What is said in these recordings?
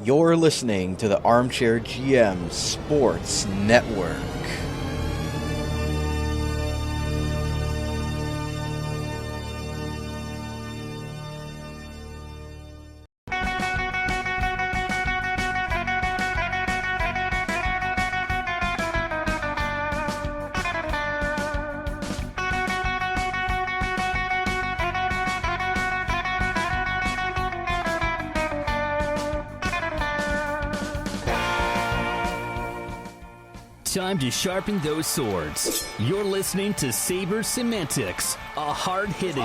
You're listening to the Armchair GM Sports Network. Time to sharpen those swords. You're listening to Sabres Semantics, a hard-hitting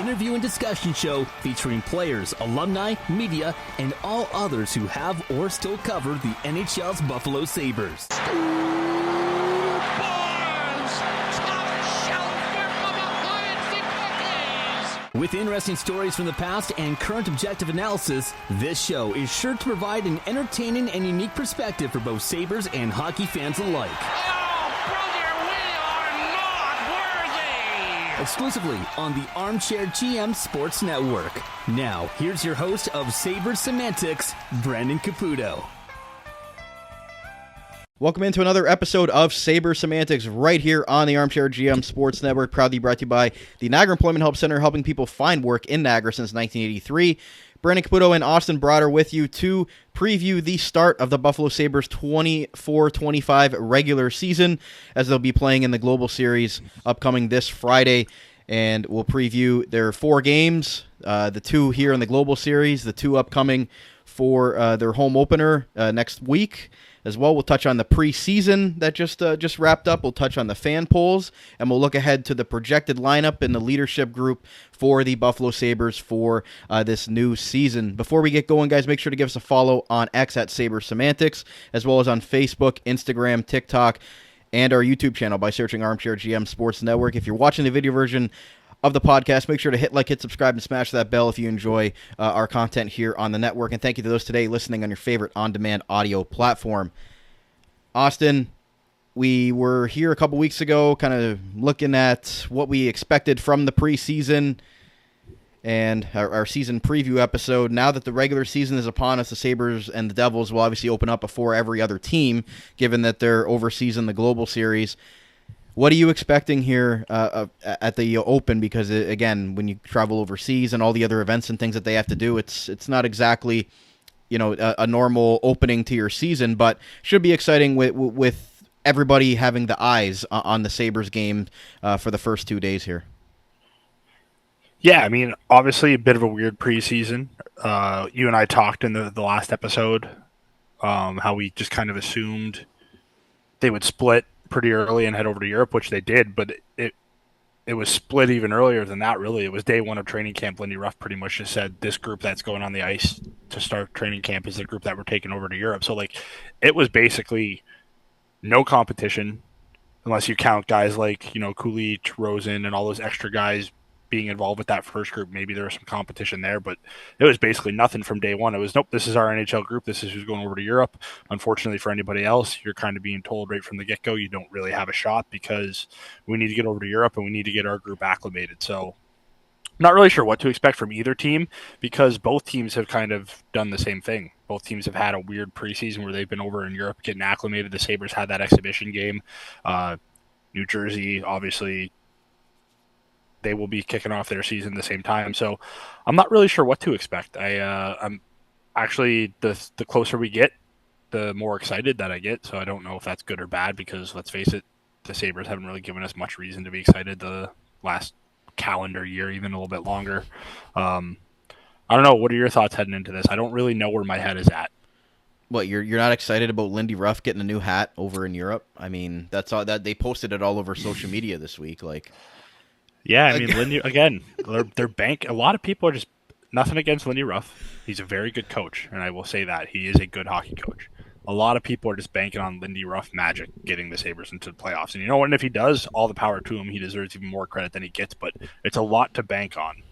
interview and discussion show featuring players, alumni, media, and all others who have or still cover the NHL's Buffalo Sabres. With interesting stories from the past and current objective analysis, this show is sure to provide an entertaining and unique perspective for both Sabres and hockey fans alike. Oh, brother, we are not worthy! Exclusively on the Armchair GM Sports Network. Now, here's your host of Sabres Semantics, Brandon Caputo. Welcome into another episode of Sabres Semantics right here on the Armchair GM Sports Network, proudly brought to you by the Niagara Employment Help Centre, helping people find work in Niagara since 1983. Brandon Caputo and Austin Broad are with you to preview the start of the Buffalo Sabres 24-25 regular season, as they'll be playing in the Global Series upcoming this Friday. And we'll preview their 4 games, the 2 here in the Global Series, the 2 upcoming for their home opener next week. As well, we'll touch on the preseason that just wrapped up. We'll touch on the fan polls, and we'll look ahead to the projected lineup and the leadership group for the Buffalo Sabres for this new season. Before we get going, guys, make sure to give us a follow on X at Sabres Semantics, as well as on Facebook, Instagram, TikTok, and our YouTube channel by searching Armchair GM Sports Network. If you're watching the video version of the podcast, make sure to hit like, hit subscribe, and smash that bell if you enjoy our content here on the network. And thank you to those today listening on your favorite on-demand audio platform. Austin, we were here a couple weeks ago kind of looking at what we expected from the preseason and our season preview episode. Now that the regular season is upon us, the Sabres and the Devils will obviously open up before every other team, given that they're overseas in the Global Series. What are you expecting here at the Open? Because, again, when you travel overseas and all the other events and things that they have to do, it's not exactly, a normal opening to your season, but should be exciting with everybody having the eyes on the Sabres game for the first 2 days here. Yeah, I mean, obviously a bit of a weird preseason. You and I talked in the last episode how we just kind of assumed they would split pretty early and head over to Europe, which they did, but it was split even earlier than that, really. It was day one of training camp. Lindy Ruff pretty much just said this group that's going on the ice to start training camp is the group that we're taking over to Europe. So, it was basically no competition unless you count guys like, Kulich, Rosen, and all those extra guys being involved with that first group. Maybe there was some competition there, but it was basically nothing from day one. It was, nope, this is our NHL group. This is who's going over to Europe. Unfortunately for anybody else, you're kind of being told right from the get-go you don't really have a shot because we need to get over to Europe and we need to get our group acclimated. So I'm not really sure what to expect from either team because both teams have kind of done the same thing. Both teams have had a weird preseason where they've been over in Europe getting acclimated. The Sabres had that exhibition game. New Jersey, obviously, they will be kicking off their season at the same time. So I'm not really sure what to expect. I'm actually, the closer we get, the more excited that I get. So I don't know if that's good or bad because, let's face it, the Sabres haven't really given us much reason to be excited the last calendar year, even a little bit longer. I don't know. What are your thoughts heading into this? I don't really know where my head is at. What, you're not excited about Lindy Ruff getting a new hat over in Europe? I mean, that's all that they posted it all over social media this week. Yeah, I mean, Lindy, again, their bank, a lot of people are just, nothing against Lindy Ruff. He's a very good coach, and I will say that. He is a good hockey coach. A lot of people are just banking on Lindy Ruff magic getting the Sabres into the playoffs. And you know what? And if he does, all the power to him. He deserves even more credit than he gets, but it's a lot to bank on.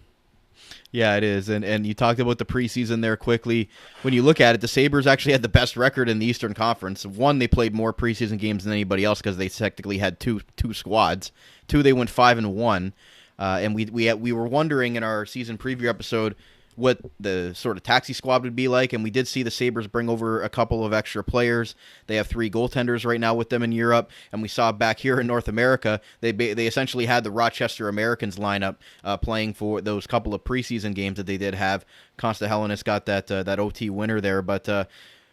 Yeah, it is. And you talked about the preseason there quickly. When you look at it, the Sabres actually had the best record in the Eastern Conference. One, they played more preseason games than anybody else because they technically had two squads. 2, they went 5-1. And we were wondering in our season preview episode, what the sort of taxi squad would be like, and we did see the Sabres bring over a couple of extra players. They have 3 goaltenders right now with them in Europe, and we saw back here in North America, they essentially had the Rochester Americans lineup playing for those couple of preseason games that they did have. Consta Hellenis got that OT winner there, but a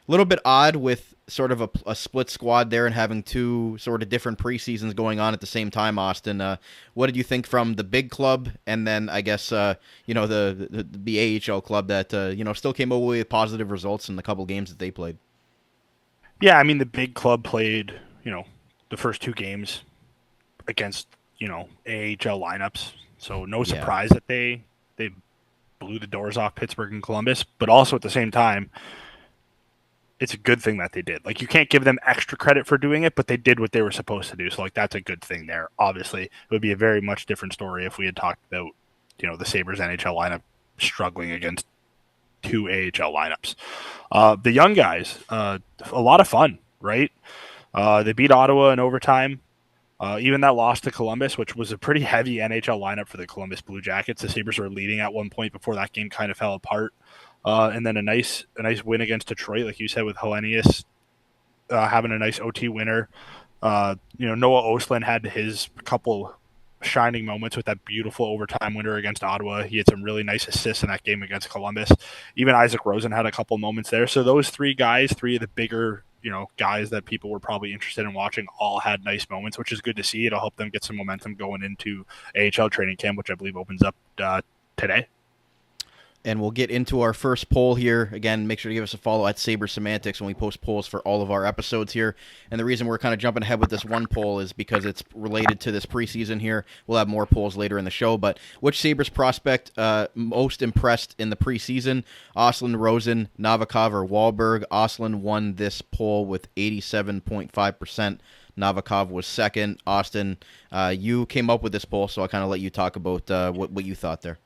little bit odd with sort of a split squad there and having 2 sort of different preseasons going on at the same time, Austin. What did you think from the big club and then I guess, the AHL club that, still came away with positive results in the couple games that they played? Yeah, I mean, the big club played, the first 2 games against, AHL lineups. So no surprise that they blew the doors off Pittsburgh and Columbus, but also at the same time, it's a good thing that they did. Like, you can't give them extra credit for doing it, but they did what they were supposed to do. So, that's a good thing there. Obviously, it would be a very much different story if we had talked about, the Sabres NHL lineup struggling against 2 AHL lineups. The young guys, a lot of fun, right? They beat Ottawa in overtime. Even that loss to Columbus, which was a pretty heavy NHL lineup for the Columbus Blue Jackets. The Sabres were leading at one point before that game kind of fell apart. And then a nice win against Detroit, like you said, with Helenius having a nice OT winner. Noah Ostlund had his couple shining moments with that beautiful overtime winner against Ottawa. He had some really nice assists in that game against Columbus. Even Isaac Rosen had a couple moments there. So those 3 guys, 3 of the bigger guys that people were probably interested in watching, all had nice moments, which is good to see. It'll help them get some momentum going into AHL training camp, which I believe opens up today. And we'll get into our first poll here. Again, make sure to give us a follow at Sabres Semantics when we post polls for all of our episodes here. And the reason we're kind of jumping ahead with this one poll is because it's related to this preseason here. We'll have more polls later in the show. But which Sabres prospect most impressed in the preseason? Ostlund, Rosen, Novikov, or Wahlberg? Ostlund won this poll with 87.5%. Novikov was second. Austin, you came up with this poll, so I'll kind of let you talk about what you thought there.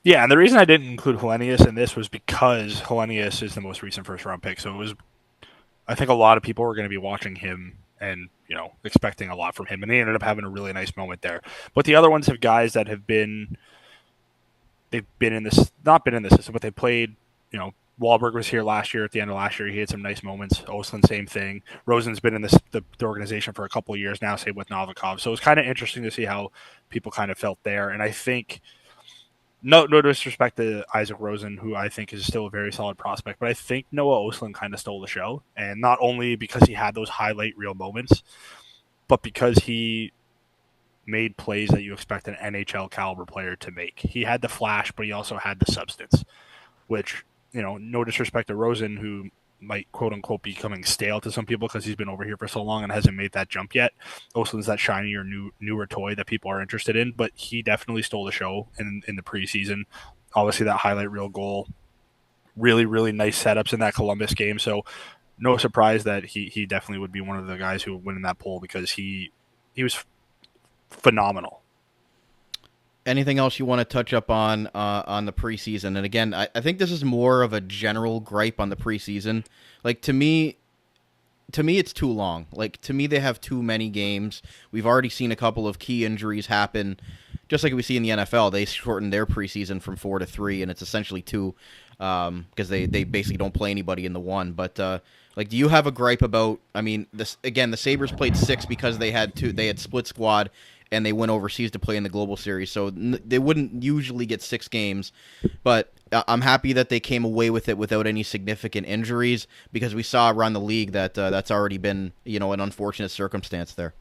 Yeah, and the reason I didn't include Helenius in this was because Helenius is the most recent first-round pick. So I think a lot of people were going to be watching him and, expecting a lot from him. And they ended up having a really nice moment there. But the other ones have guys that they've been in this, not been in the system, but they played, Wahlberg was here last year. At the end of last year, he had some nice moments. Ostlund, same thing. Rosen's been in the organization for a couple of years now, same with Novikov. So it was kind of interesting to see how people kind of felt there. And I think, no disrespect to Isaac Rosen, who I think is still a very solid prospect, but I think Noah Ostlund kind of stole the show. And not only because he had those highlight reel moments, but because he made plays that you expect an NHL caliber player to make. He had the flash, but he also had the substance, which, no disrespect to Rosen, who might quote unquote be becoming stale to some people because he's been over here for so long and hasn't made that jump yet. Ostlund's that shinier, newer toy that people are interested in, but he definitely stole the show in the preseason. Obviously, that highlight reel goal, really, really nice setups in that Columbus game. So no surprise that he definitely would be one of the guys who would win in that poll because he was phenomenal. Anything else you want to touch up on the preseason? And again, I think this is more of a general gripe on the preseason. Like, to me, it's too long. Like, to me, they have too many games. We've already seen a couple of key injuries happen. Just like we see in the NFL, they shortened their preseason from 4 to 3, and it's essentially 2 because they basically don't play anybody in the 1. But do you have a gripe about? I mean, the Sabres played 6 because they had split squad. And they went overseas to play in the Global Series, so they wouldn't usually get 6 games. But I'm happy that they came away with it without any significant injuries because we saw around the league that that's already been an unfortunate circumstance there.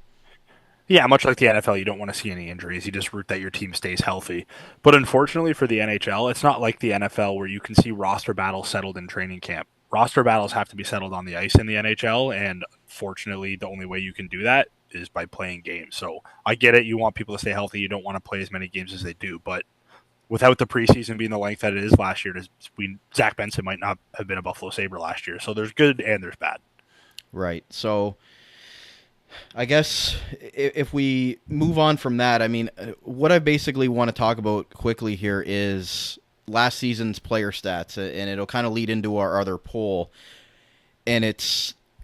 Yeah, much like the NFL, you don't want to see any injuries. You just root that your team stays healthy. But unfortunately for the NHL, it's not like the NFL where you can see roster battles settled in training camp. Roster battles have to be settled on the ice in the NHL, and fortunately, the only way you can do that is by playing games. So I get it. You want people to stay healthy. You don't want to play as many games as they do. But without the preseason being the length that it is last year, Zach Benson might not have been a Buffalo Sabre last year. So there's good and there's bad. Right. So I guess if we move on from that, I mean, what I basically want to talk about quickly here is last season's player stats, and it'll kind of lead into our other poll. And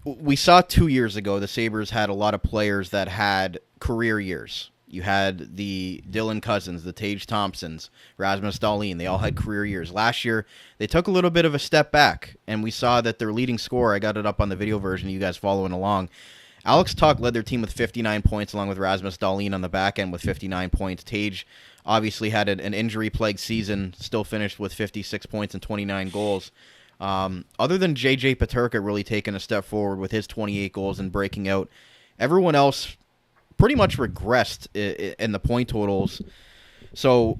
we saw 2 years ago the Sabres had a lot of players that had career years. You had the Dylan Cousins, the Tage Thompsons, Rasmus Dahlin. They all had career years. Last year, they took a little bit of a step back, and we saw that their leading scorer, I got it up on the video version, you guys following along, Alex Tuch led their team with 59 points, along with Rasmus Dahlin on the back end with 59 points. Tage obviously had an injury-plagued season, still finished with 56 points and 29 goals. Other than J.J. Peterka really taking a step forward with his 28 goals and breaking out, everyone else pretty much regressed in the point totals. So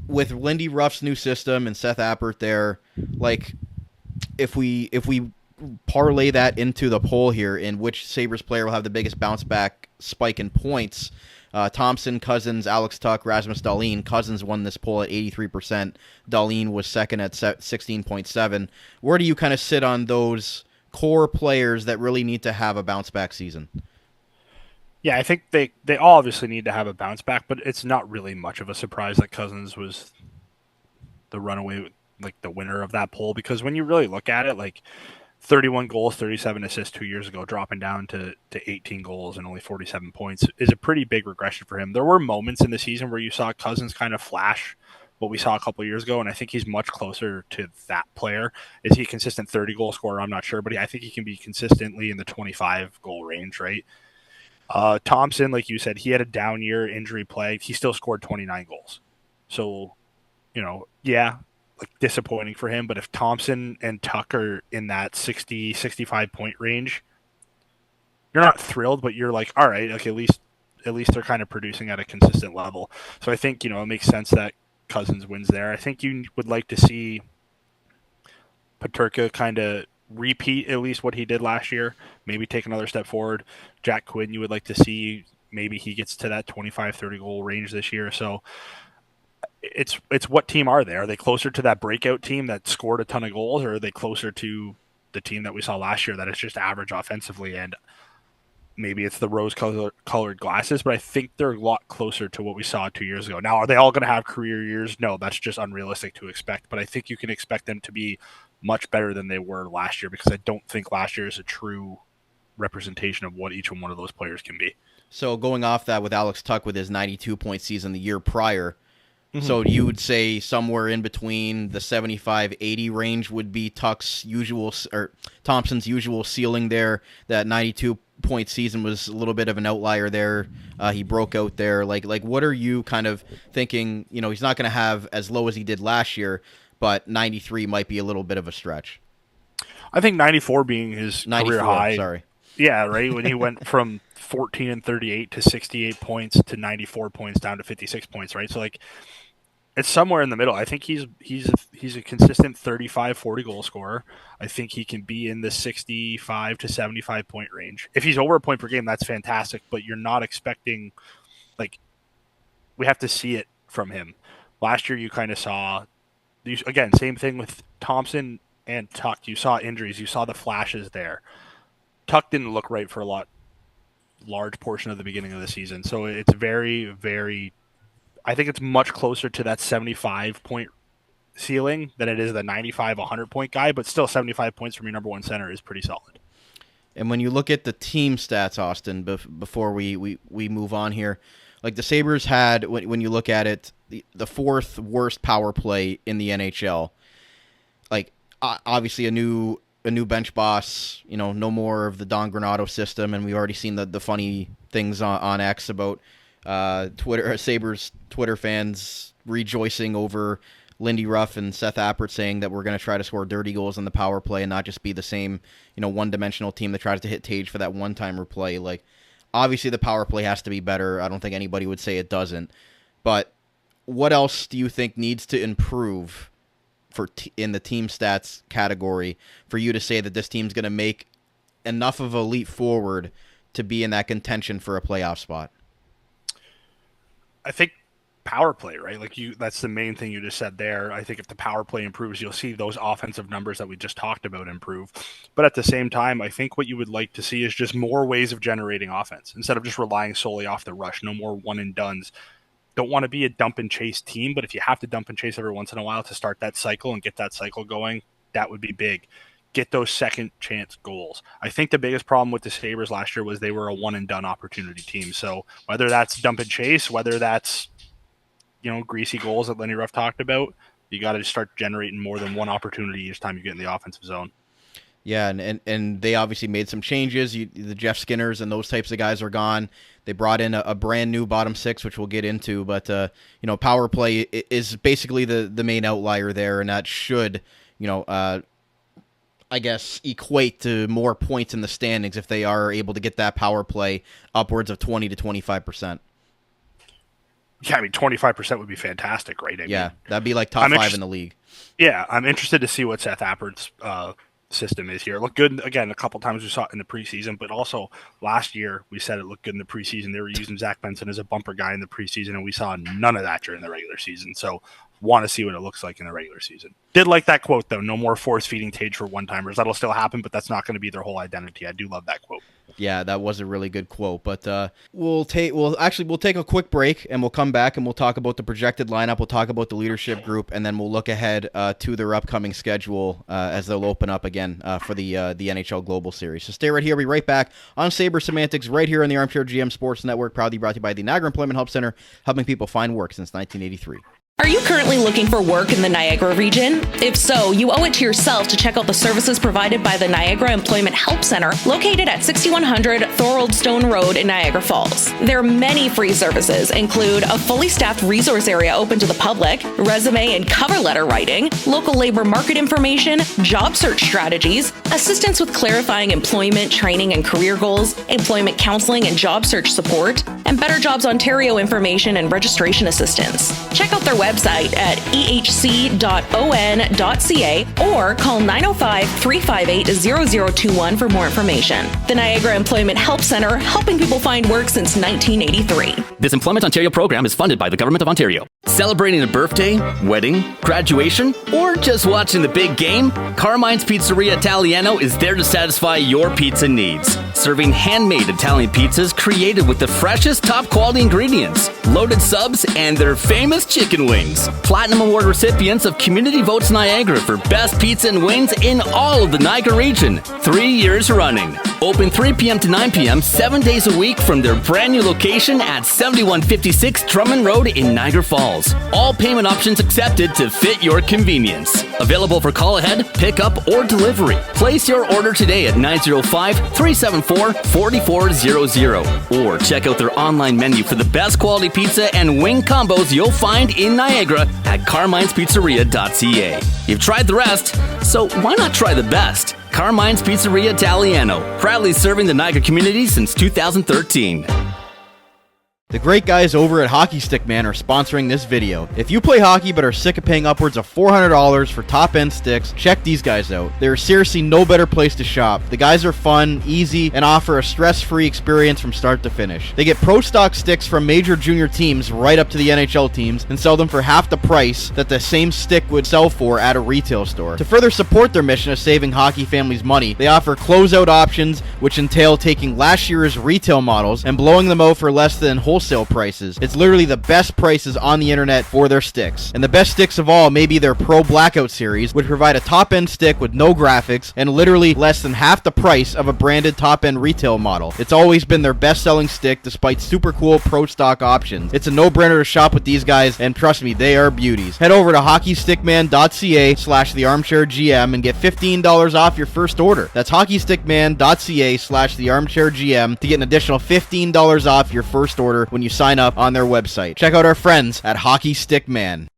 with Lindy Ruff's new system and Seth Appert there, like if we parlay that into the poll here in which Sabres player will have the biggest bounce back spike in points, Thompson, Cousins, Alex Tuch, Rasmus Dahlin. Cousins won this poll at 83%. Dahlin was second at 16.7. Where do you kind of sit on those core players that really need to have a bounce back season? Yeah, I think they all obviously need to have a bounce back, but it's not really much of a surprise that Cousins was the runaway, like the winner of that poll, because when you really look at it, like 31 goals, 37 assists 2 years ago, dropping down to 18 goals and only 47 points is a pretty big regression for him. There were moments in the season where you saw Cousins kind of flash what we saw a couple of years ago, and I think he's much closer to that player. Is he a consistent 30-goal scorer? I'm not sure, but I think he can be consistently in the 25-goal range, right? Thompson, like you said, he had a down year, injury plague. He still scored 29 goals. So, yeah, like disappointing for him. But if Thompson and Tuch are in that 60, 65 point range, you're not thrilled, but you're like, all right, okay, at least they're kind of producing at a consistent level. So I think, it makes sense that Cousins wins there. I think you would like to see Peterka kind of repeat at least what he did last year, maybe take another step forward. Jack Quinn, you would like to see maybe he gets to that 25, 30 goal range this year. So it's what team are they? Are they closer to that breakout team that scored a ton of goals, or are they closer to the team that we saw last year that is just average offensively, and maybe it's the rose-colored glasses, but I think they're a lot closer to what we saw 2 years ago. Now, are they all going to have career years? No, that's just unrealistic to expect, but I think you can expect them to be much better than they were last year, because I don't think last year is a true representation of what each one of those players can be. So going off that with Alex Tuch with his 92-point season the year prior, so you would say somewhere in between the 75-80 range would be Tuch's usual, or Thompson's usual ceiling there. That 92-point season was a little bit of an outlier there. He broke out there. Like what are you kind of thinking? He's not going to have as low as he did last year, but 93 might be a little bit of a stretch. I think 94 being his career high. Sorry. Yeah, right. When he went from 14 and 38 to 68 points to 94 points down to 56 points, right? So like it's somewhere in the middle. I think he's a consistent 35, 40 goal scorer. I think he can be in the 65 to 75 point range. If he's over a point per game, that's fantastic, but you're not expecting, like, we have to see it from him. Last year you kind of saw, again, same thing with Thompson and Tuch. You saw injuries. You saw the flashes there. Tuch didn't look right for a large portion of the beginning of the season. So it's very, very, I think it's much closer to that 75-point ceiling than it is the 95, 100-point guy, but still 75 points from your number one center is pretty solid. And when you look at the team stats, Austin, before we move on here, like the Sabres had, when you look at it, the fourth worst power play in the NHL. Like, obviously a new bench boss, no more of the Don Granato system, and we've already seen the funny things on X about Sabres Twitter fans rejoicing over Lindy Ruff and Seth Appert saying that we're going to try to score dirty goals on the power play and not just be the same, one-dimensional team that tries to hit Tage for that one-timer play. Like, obviously the power play has to be better. I don't think anybody would say it doesn't. But what else do you think needs to improve in the team stats category for you to say that this team's going to make enough of a leap forward to be in that contention for a playoff spot? I think power play, right? That's the main thing you just said there. I think if the power play improves, you'll see those offensive numbers that we just talked about improve. But at the same time, I think what you would like to see is just more ways of generating offense instead of just relying solely off the rush. No more one and dones. Don't want to be a dump and chase team, but if you have to dump and chase every once in a while to start that cycle and get that cycle going, that would be big. get those second chance goals. I think the biggest problem with the Sabres last year was they were a one and done opportunity team. So whether that's dump and chase, whether that's, greasy goals that Lenny Ruff talked about, you got to start generating more than one opportunity each time you get in the offensive zone. Yeah, and they obviously made some changes. The Jeff Skinners and those types of guys are gone. They brought in a brand new bottom six, which we'll get into. But power play is basically the main outlier there, and that should I guess, equate to more points in the standings if they are able to get that power play upwards of 20 to 25%. Yeah, 25% would be fantastic, right? That'd be like top 5 in the league. Yeah, I'm interested to see what Seth Appert's system is here. It looked good, again, a couple times we saw it in the preseason, but also last year we said it looked good in the preseason. They were using Zach Benson as a bumper guy in the preseason, and we saw none of that during the regular season. So want to see what it looks like in the regular season. Did like that quote, though. No more force-feeding Tage for one-timers. That'll still happen, but that's not going to be their whole identity. I do love that quote. Yeah, that was a really good quote. But we'll take a quick break, and we'll come back and we'll talk about the projected lineup. We'll talk about the leadership group, and then we'll look ahead to their upcoming schedule as they'll open up again for the NHL Global Series. So stay right here. We'll be right back on Sabres Semantics right here on the Armchair GM Sports Network, proudly brought to you by the Niagara Employment Help Centre, helping people find work since 1983. Are you currently looking for work in the Niagara region? If so, you owe it to yourself to check out the services provided by the Niagara Employment Help Centre, located at 6100 Thorold Stone Road in Niagara Falls. Their many free services include a fully staffed resource area open to the public, resume and cover letter writing, local labor market information, job search strategies, assistance with clarifying employment, training and career goals, employment counseling and job search support, and Better Jobs Ontario information and registration assistance. Check out their website at ehc.on.ca or call 905-358-0021 for more information. The Niagara Employment Help Centre, helping people find work since 1983. This Employment Ontario program is funded by the Government of Ontario. Celebrating a birthday, wedding, graduation, or just watching the big game? Carmine's Pizzeria Italiano is there to satisfy your pizza needs. Serving handmade Italian pizzas created with the freshest, top-quality ingredients, loaded subs, and their famous chicken wings. Platinum Award recipients of Community Votes Niagara for Best Pizza and Wings in all of the Niagara region. 3 years running. Open 3 p.m. to 9 p.m. 7 days a week from their brand new location at 7156 Drummond Road in Niagara Falls. All payment options accepted to fit your convenience. Available for call ahead, pickup, or delivery. Place your order today at 905-374-4400 or check out their online menu for the best quality pizza and wing combos you'll find in Niagara at carmine'spizzeria.ca. You've tried the rest, so why not try the best? Carmine's Pizzeria Italiano, proudly serving the Niagara community since 2013. The great guys over at Hockey Stick Man are sponsoring this video. If you play hockey but are sick of paying upwards of $400 for top-end sticks, check these guys out. There is seriously no better place to shop. The guys are fun, easy, and offer a stress-free experience from start to finish. They get pro stock sticks from major junior teams right up to the NHL teams and sell them for half the price that the same stick would sell for at a retail store. To further support their mission of saving hockey families money, they offer closeout options, which entail taking last year's retail models and blowing them out for less than wholesale prices. It's literally the best prices on the internet for their sticks. And the best sticks of all may be their Pro Blackout series, which provide a top-end stick with no graphics and literally less than half the price of a branded top-end retail model. It's always been their best-selling stick despite super cool pro stock options. It's a no-brainer to shop with these guys, and trust me, they are beauties. Head over to hockeystickman.ca/thearmchairgm and get $15 off your first order. That's hockeystickman.ca/thearmchairgm to get an additional $15 off your first order when you sign up on their website. Check out our friends at Hockey Stick Man.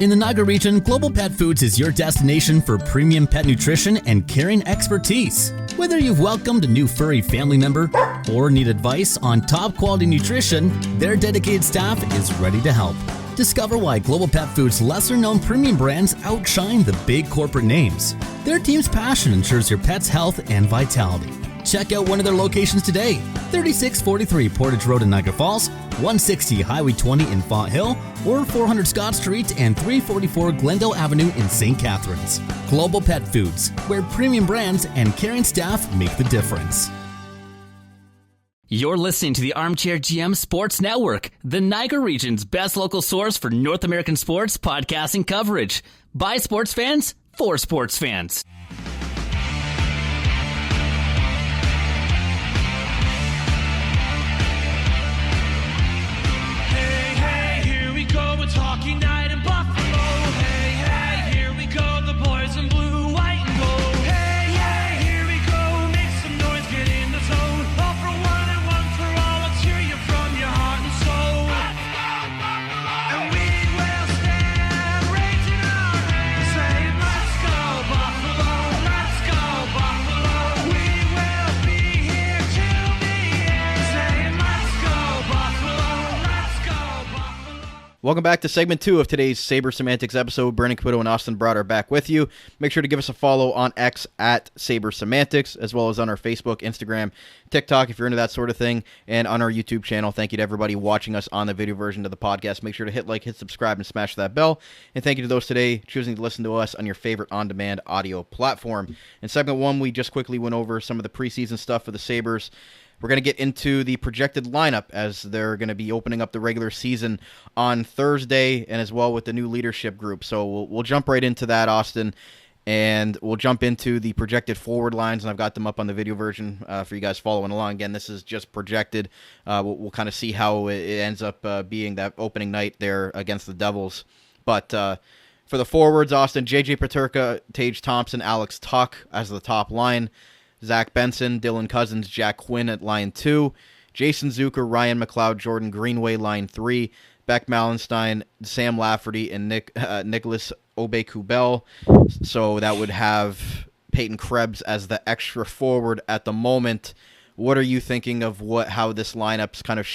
In the Niagara region, Global Pet Foods is your destination for premium pet nutrition and caring expertise. Whether you've welcomed a new furry family member or need advice on top quality nutrition, their dedicated staff is ready to help. Discover why Global Pet Foods' lesser-known premium brands outshine the big corporate names. Their team's passion ensures your pet's health and vitality. Check out one of their locations today, 3643 Portage Road in Niagara Falls, 160 Highway 20 in Font Hill, or 400 Scott Street and 344 Glendale Avenue in St. Catharines. Global Pet Foods, where premium brands and caring staff make the difference. You're listening to the Armchair GM Sports Network, the Niagara region's best local source for North American sports podcasting coverage. By sports fans, for sports fans. Welcome back to segment 2 of today's Sabres Semantics episode. Brandon Caputo and Austin Broad are back with you. Make sure to give us a follow on X at Sabres Semantics, as well as on our Facebook, Instagram, TikTok, if you're into that sort of thing, and on our YouTube channel. Thank you to everybody watching us on the video version of the podcast. Make sure to hit like, hit subscribe, and smash that bell. And thank you to those today choosing to listen to us on your favorite on-demand audio platform. In segment 1, we just quickly went over some of the preseason stuff for the Sabres. We're going to get into the projected lineup as they're going to be opening up the regular season on Thursday, and as well with the new leadership group. So we'll jump right into that, Austin, and we'll jump into the projected forward lines, and I've got them up on the video version for you guys following along. Again, this is just projected. We'll kind of see how it ends up being that opening night there against the Devils. But for the forwards, Austin, J.J. Peterka, Tage Thompson, Alex Tuch as the top line. Zach Benson, Dylan Cousins, Jack Quinn at line 2. Jason Zucker, Ryan McLeod, Jordan Greenway, line 3. Beck Malenstein, Sam Lafferty, and Nicholas Aube-Kubel. So that would have Peyton Krebs as the extra forward at the moment. What are you thinking of how this lineup's kind of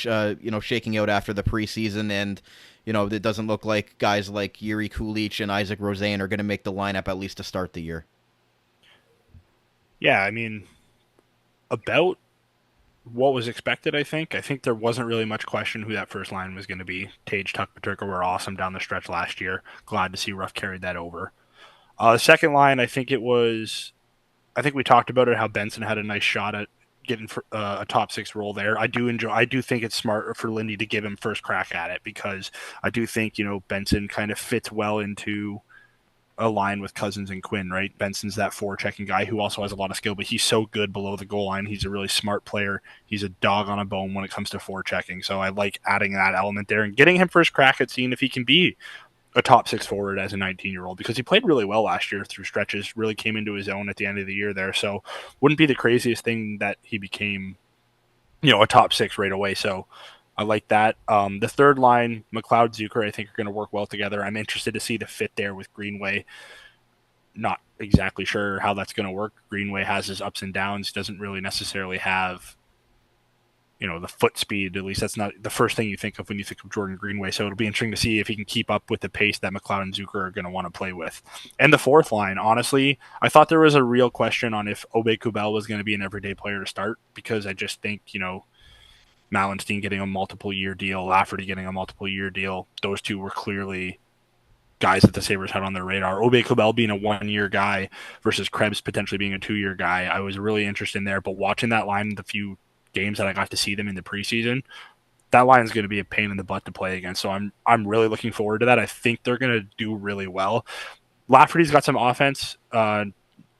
shaking out after the preseason? And it doesn't look like guys like Yuri Kulich and Isaac Rosen are going to make the lineup at least to start the year. Yeah, I mean, about what was expected, I think. I think there wasn't really much question who that first line was going to be. Tage, Tuch, Peterka were awesome down the stretch last year. Glad to see Ruff carried that over. The second line, I think we talked about it, how Benson had a nice shot at getting a top 6 role there. I do think it's smart for Lindy to give him first crack at it, because I do think, Benson kind of fits well into a line with Cousins and Quinn, right? Benson's that forechecking guy who also has a lot of skill, but he's so good below the goal line. He's a really smart player. He's a dog on a bone when it comes to forechecking. So I like adding that element there and getting him first crack at seeing if he can be a top 6 forward as a 19-year-old, because he played really well last year through stretches, really came into his own at the end of the year there. So wouldn't be the craziest thing that he became, a top 6 right away. So I like that. The third line, McLeod, Zucker, I think are going to work well together. I'm interested to see the fit there with Greenway. Not exactly sure how that's going to work. Greenway has his ups and downs. Doesn't really necessarily have, the foot speed. At least that's not the first thing you think of when you think of Jordan Greenway. So it'll be interesting to see if he can keep up with the pace that McLeod and Zucker are going to want to play with. And the fourth line, honestly, I thought there was a real question on if Aube-Kubel was going to be an everyday player to start, because I just think, Malenstein getting a multiple-year deal, Lafferty getting a multiple-year deal. Those two were clearly guys that the Sabres had on their radar. Aube-Kubel being a 1-year guy versus Krebs potentially being a 2-year guy, I was really interested in there. But watching that line, the few games that I got to see them in the preseason, that line is going to be a pain in the butt to play against. So I'm really looking forward to that. I think they're going to do really well. Lafferty's got some offense.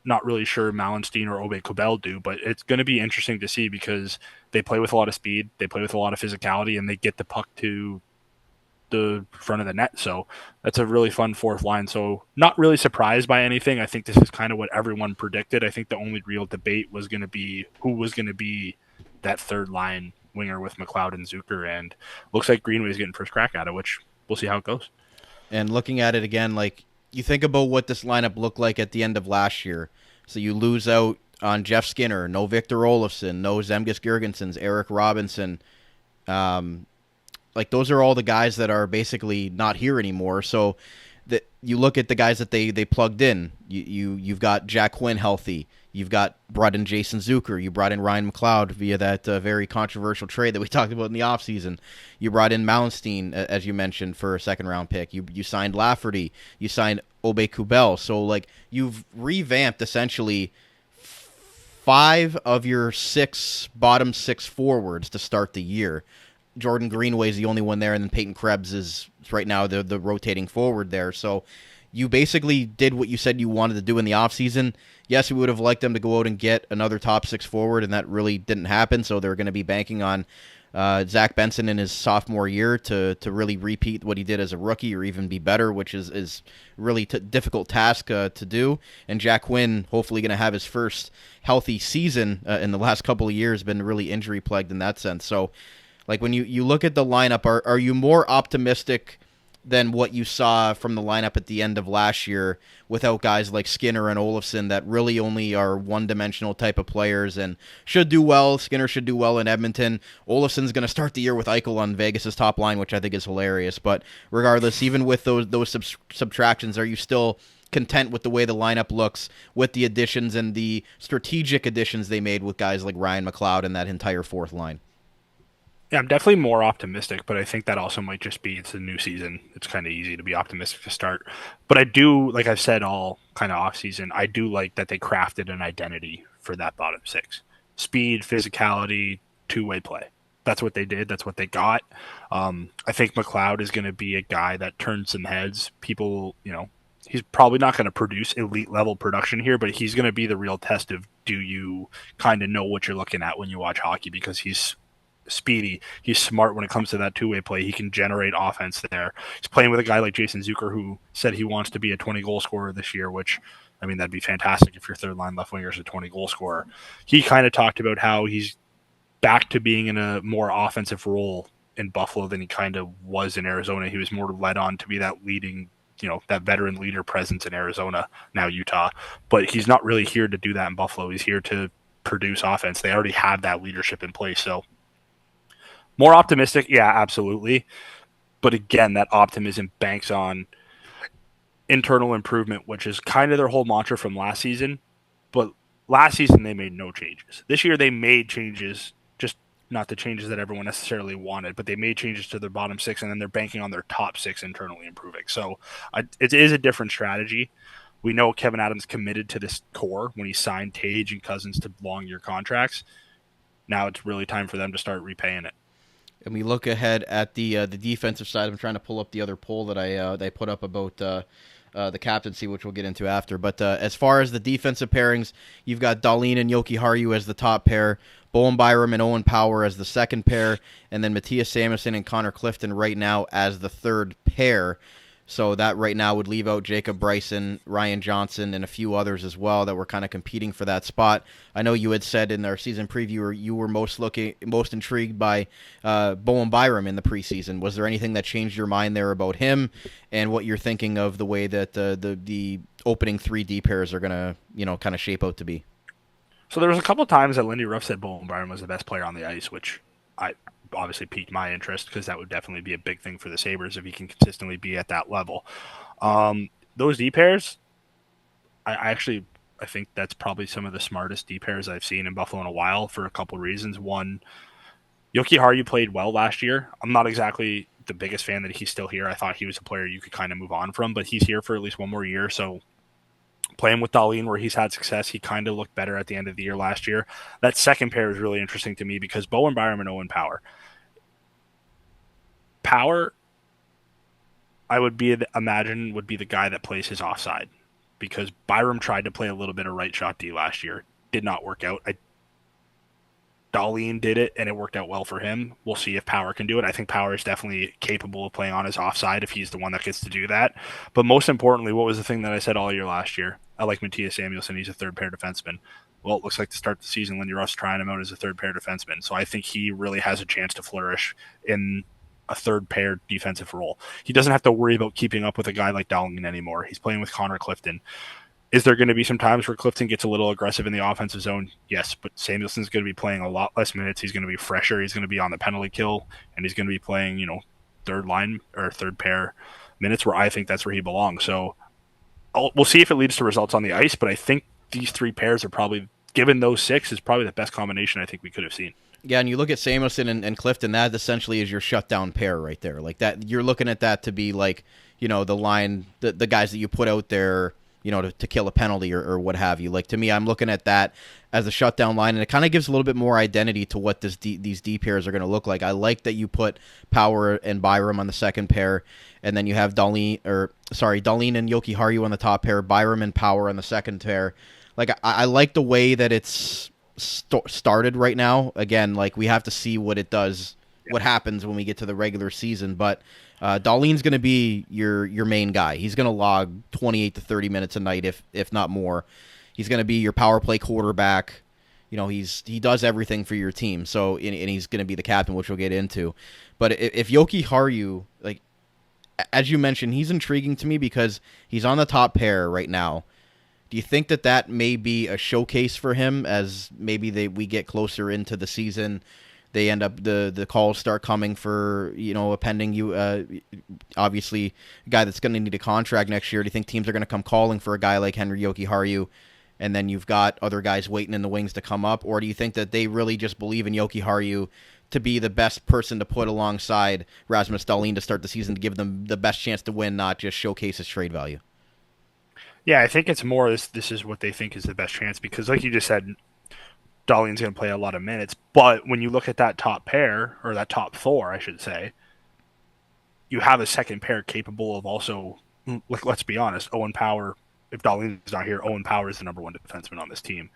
Not really sure Malenstein or Aube-Kubel do, but it's going to be interesting to see, because they play with a lot of speed, they play with a lot of physicality, and they get the puck to the front of the net. So that's a really fun fourth line. So not really surprised by anything. I think this is kind of what everyone predicted. I think the only real debate was going to be who was going to be that third line winger with McLeod and Zucker, and looks like Greenway's getting first crack at it, which we'll see how it goes. And looking at it again, you think about what this lineup looked like at the end of last year. So you lose out on Jeff Skinner, no Victor Olofsson, no Zemgus Girgensons, Eric Robinson. Those are all the guys that are basically not here anymore. So that you look at the guys that they plugged in. You've got Jack Quinn healthy. You've brought in Jason Zucker. You brought in Ryan McLeod via that very controversial trade that we talked about in the offseason. You brought in Malenstein, as you mentioned, for a second-round pick. You signed Lafferty. You signed Aube-Kubel. So, you've revamped, essentially, 5 of your bottom 6 forwards to start the year. Jordan Greenway is the only one there, and then Peyton Krebs is, right now, the rotating forward there. So you basically did what you said you wanted to do in the offseason. Yes, we would have liked them to go out and get another top 6 forward, and that really didn't happen, so they're going to be banking on Zach Benson in his sophomore year to really repeat what he did as a rookie or even be better, which is really difficult task to do. And Jack Quinn, hopefully going to have his first healthy season in the last couple of years, been really injury-plagued in that sense. So, when you look at the lineup, are you more optimistic than what you saw from the lineup at the end of last year without guys like Skinner and Olofsson that really only are one-dimensional type of players and should do well. Skinner should do well in Edmonton. Olofsson's going to start the year with Eichel on Vegas' top line, which I think is hilarious. But regardless, even with those subtractions, are you still content with the way the lineup looks with the additions and the strategic additions they made with guys like Ryan McLeod and that entire fourth line? Yeah, I'm definitely more optimistic, but I think that also might just be it's a new season. It's kind of easy to be optimistic to start. But I do, like I've said all kind of off season, I do like that they crafted an identity for that bottom six. Speed, physicality, two-way play. That's what they did. That's what they got. I think McLeod is going to be a guy that turns some heads. People, he's probably not going to produce elite level production here, but he's going to be the real test of do you kind of know what you're looking at when you watch hockey, because he's speedy. He's smart when it comes to that two-way play. He can generate offense there. He's playing with a guy like Jason Zucker, who said he wants to be a 20-goal scorer this year, which, I mean, that'd be fantastic if your third-line left winger is a 20-goal scorer. He kind of talked about how he's back to being in a more offensive role in Buffalo than he kind of was in Arizona. He was more led on to be that leading, that veteran leader presence in Arizona, now Utah. But he's not really here to do that in Buffalo. He's here to produce offense. They already have that leadership in place, so more optimistic, yeah, absolutely. But again, that optimism banks on internal improvement, which is kind of their whole mantra from last season. But last season, they made no changes. This year, they made changes, just not the changes that everyone necessarily wanted, but they made changes to their bottom six, and then they're banking on their top six internally improving. So it is a different strategy. We know Kevin Adams committed to this core when he signed Tage and Cousins to long-year contracts. Now it's really time for them to start repaying it. And we look ahead at the defensive side. I'm trying to pull up the other poll that I put up about the captaincy, which we'll get into after. But as far as the defensive pairings, you've got Dahlin and Yoki Haru as the top pair, Bowen Byram and Owen Power as the second pair, and then Matthias Samuelsson and Connor Clifton right now as the third pair. So that right now would leave out Jacob Bryson, Ryan Johnson, and a few others as well that were kind of competing for that spot. I know you had said in our season preview you were most intrigued by Bowen Byram in the preseason. Was there anything that changed your mind there about him and what you're thinking of the way that the opening 3D pairs are going to kind of shape out to be? So there was a couple times that Lindy Ruff said Bowen Byram was the best player on the ice, which I obviously piqued my interest because that would definitely be a big thing for the Sabres if he can consistently be at that level. Those D pairs, I think that's probably some of the smartest D pairs I've seen in Buffalo in a while for a couple reasons. One, Yoki Haru played well last year. I'm not exactly the biggest fan that he's still here. I thought he was a player you could kind of move on from, but he's here for at least one more year. So playing with Dahlin where he's had success, he kind of looked better at the end of the year last year. That second pair is really interesting to me because Bowen Byram and Owen Power, I would imagine would be the guy that plays his offside because Byram tried to play a little bit of right shot D last year. Did not work out. Dahlin did it, and it worked out well for him. We'll see if Power can do it. I think Power is definitely capable of playing on his offside if he's the one that gets to do that. But most importantly, what was the thing that I said all year last year? I like Matthias Samuelsson. He's a third-pair defenseman. Well, it looks like to start the season, Lindy Ruff's trying him out as a third-pair defenseman. So I think he really has a chance to flourish in a third-pair defensive role. He doesn't have to worry about keeping up with a guy like Dahlin anymore. He's playing with Connor Clifton. Is there going to be some times where Clifton gets a little aggressive in the offensive zone? Yes, but Samuelson's going to be playing a lot less minutes. He's going to be fresher. He's going to be on the penalty kill, and he's going to be playing, third line or third pair minutes where I think that's where he belongs. So we'll see if it leads to results on the ice, but I think these three pairs are probably, given those six, is probably the best combination I think we could have seen. Yeah, and you look at Samuelsson and Clifton, that essentially is your shutdown pair right there. Like that, you're looking at that to be like, the line, the guys that you put out there, to kill a penalty or what have you. Like, to me, I'm looking at that as a shutdown line, and it kind of gives a little bit more identity to what these D pairs are going to look like. I like that you put Power and Byram on the second pair, and then you have Dahlin and Yoki Haru on the top pair, Byram and Power on the second pair. Like, I like the way that it's started right now. Again, like, we have to see what it does, what happens when we get to the regular season, but Dahlin's going to be your main guy. He's going to log 28 to 30 minutes a night, if not more. He's going to be your power play quarterback. He does everything for your team. So, and he's going to be the captain, which we'll get into. But if Yoki Haru, like, as you mentioned, he's intriguing to me because he's on the top pair right now. Do you think that may be a showcase for him as maybe we get closer into the season? They end up the calls start coming for a pending obviously a guy that's going to need a contract next year. Do you think teams are going to come calling for a guy like Henri Jokiharju, and then you've got other guys waiting in the wings to come up, or do you think that they really just believe in Jokiharju to be the best person to put alongside Rasmus Dahlin to start the season to give them the best chance to win, not just showcase his trade value? Yeah, I think it's more this is what they think is the best chance because, like you just said, Dahlin's going to play a lot of minutes. But when you look at that top pair, or that top four, I should say, you have a second pair capable of also, let's be honest, Owen Power, if Dahlin's not here, Owen Power is the number one defenseman on this team.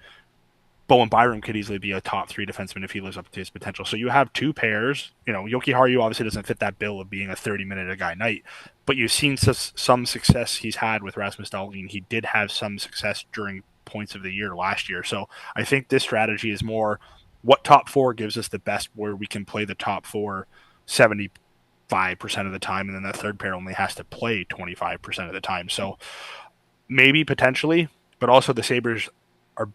Bowen Byram could easily be a top three defenseman if he lives up to his potential. So you have two pairs. Jokiharju obviously doesn't fit that bill of being a 30-minute-a-guy night, but you've seen some success he's had with Rasmus Dahlin. He did have some success during points of the year last year. So I think this strategy is more what top four gives us the best, where we can play the top four 75% of the time, and then the third pair only has to play 25% of the time. So maybe potentially, but also the Sabres are,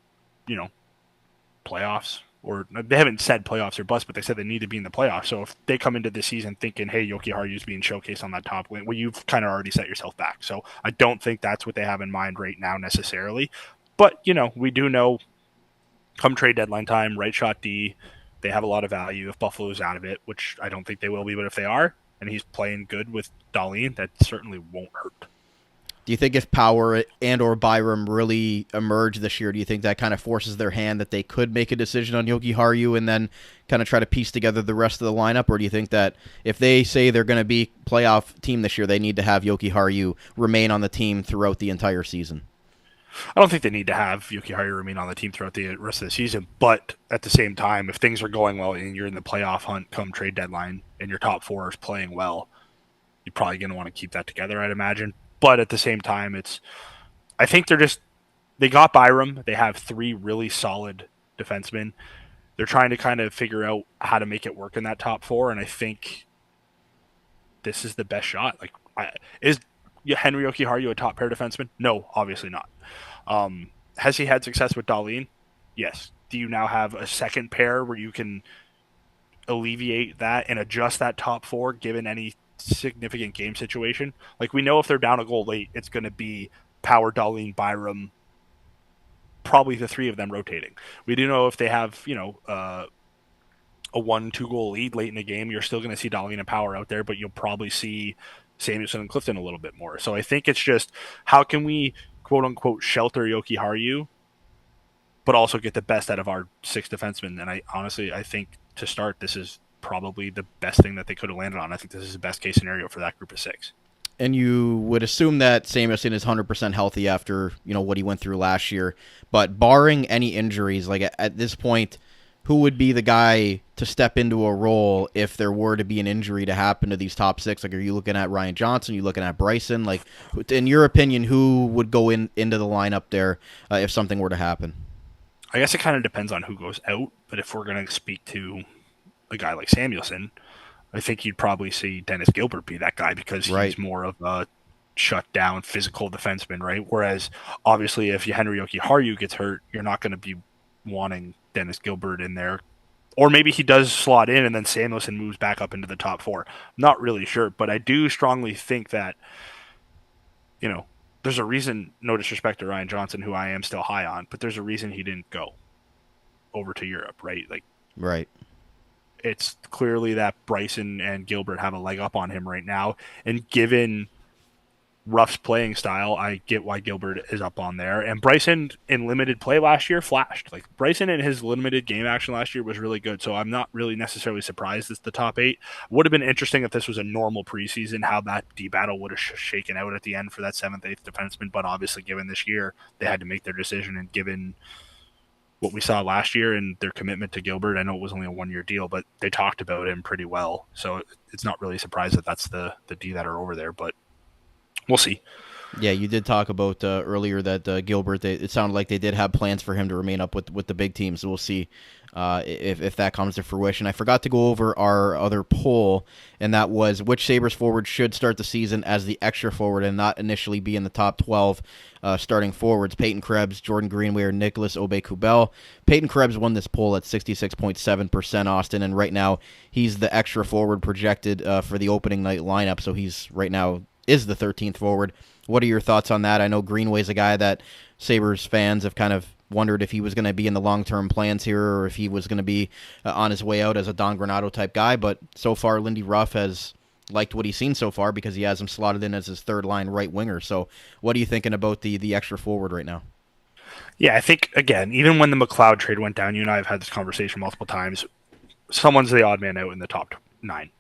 playoffs, or they haven't said playoffs or bust, but they said they need to be in the playoffs. So if they come into the season thinking, hey, Jokiharju's being showcased on that top wing, well, you've kind of already set yourself back. So I don't think that's what they have in mind right now necessarily. But, we do know come trade deadline time, right shot D, they have a lot of value if Buffalo's out of it, which I don't think they will be, but if they are, and he's playing good with Dahlin, that certainly won't hurt. Do you think if Power and or Byram really emerge this year, do you think that kind of forces their hand that they could make a decision on Jokiharju and then kind of try to piece together the rest of the lineup? Or do you think that if they say they're going to be playoff team this year, they need to have Jokiharju remain on the team throughout the entire season? I don't think they need to have Jokiharju remain on the team throughout the rest of the season, but at the same time, if things are going well and you're in the playoff hunt come trade deadline and your top four is playing well, you're probably going to want to keep that together, I'd imagine. But at the same time, I think they got Byram. They have three really solid defensemen. They're trying to kind of figure out how to make it work in that top four, and I think this is the best shot. Is Henri Jokiharju a top pair defenseman? No, obviously not. Has he had success with Dahlin? Yes. Do you now have a second pair where you can alleviate that and adjust that top four given any significant game situation? Like, we know if they're down a goal late, it's going to be Power, Dahlin, Byram, probably the three of them rotating. We do know if they have, a 1-2 goal lead late in the game, you're still going to see Dahlin and Power out there, but you'll probably see Samuelson and Clifton a little bit more. So I think it's just, how can we quote unquote shelter Jokiharju, but also get the best out of our six defensemen? And I think to start, this is probably the best thing that they could have landed on. I think this is the best case scenario for that group of six. And you would assume that Samuelson is 100% healthy after, what he went through last year. But barring any injuries, like at this point, who would be the guy to step into a role if there were to be an injury to happen to these top six? Like, are you looking at Ryan Johnson? Are you looking at Bryson? Like, in your opinion, who would go into the lineup there if something were to happen? I guess it kind of depends on who goes out. But if we're going to speak to a guy like Samuelson, I think you'd probably see Dennis Gilbert be that guy because he's more of a shut-down physical defenseman, right? Whereas, obviously, if Henri Jokiharju gets hurt, you're not going to be wanting Dennis Gilbert in there. Or maybe he does slot in and then Samuelson moves back up into the top four. I'm not really sure, but I do strongly think that, there's a reason, no disrespect to Ryan Johnson, who I am still high on, but there's a reason he didn't go over to Europe, right? Right. It's clearly that Bryson and Gilbert have a leg up on him right now. And given Ruff's playing style, I get why Gilbert is up on there. And Bryson, in limited play last year, flashed. Bryson in his limited game action last year was really good, so I'm not really necessarily surprised it's the top eight. Would have been interesting if this was a normal preseason, how that D-battle would have shaken out at the end for that 7th, 8th defenseman. But obviously, given this year, they had to make their decision, and given what we saw last year and their commitment to Gilbert, I know it was only a 1-year deal, but they talked about him pretty well. So it's not really a surprise that that's the D that are over there, but we'll see. Yeah, you did talk about earlier that Gilbert. It sounded like they did have plans for him to remain up with the big teams. So we'll see if that comes to fruition. I forgot to go over our other poll, and that was which Sabres forward should start the season as the extra forward and not initially be in the top 12 starting forwards. Peyton Krebs, Jordan Greenway, or Nicholas Aube-Kubel. Peyton Krebs won this poll at 66.7%, Austin, and right now he's the extra forward projected for the opening night lineup. So he's right now is the 13th forward. What are your thoughts on that? I know Greenway's a guy that Sabres fans have kind of wondered if he was going to be in the long-term plans here or if he was going to be on his way out as a Don Granato type guy, but so far Lindy Ruff has liked what he's seen so far because he has him slotted in as his third-line right winger. So what are you thinking about the extra forward right now? Yeah, I think, again, even when the McLeod trade went down, you and I have had this conversation multiple times, someone's the odd man out in the top 9.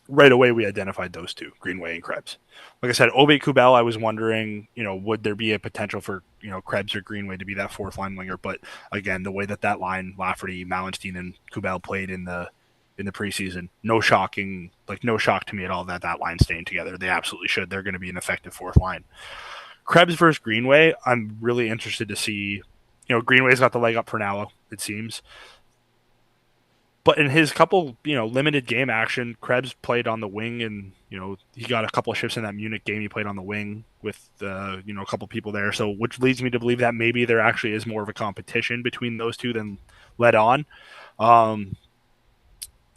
Right away, we identified those two, Greenway and Krebs. Like I said, Aube-Kubel, I was wondering, would there be a potential for, Krebs or Greenway to be that fourth line winger? But again, the way that line, Lafferty, Mallenstein, and Kubel played in the preseason, no shock to me at all that line staying together. They absolutely should. They're going to be an effective fourth line. Krebs versus Greenway, I'm really interested to see. Greenway's got the leg up for now, it seems. But in his couple, limited game action, Krebs played on the wing, and he got a couple of shifts in that Munich game. He played on the wing with a couple people there, so which leads me to believe that maybe there actually is more of a competition between those two than led on. I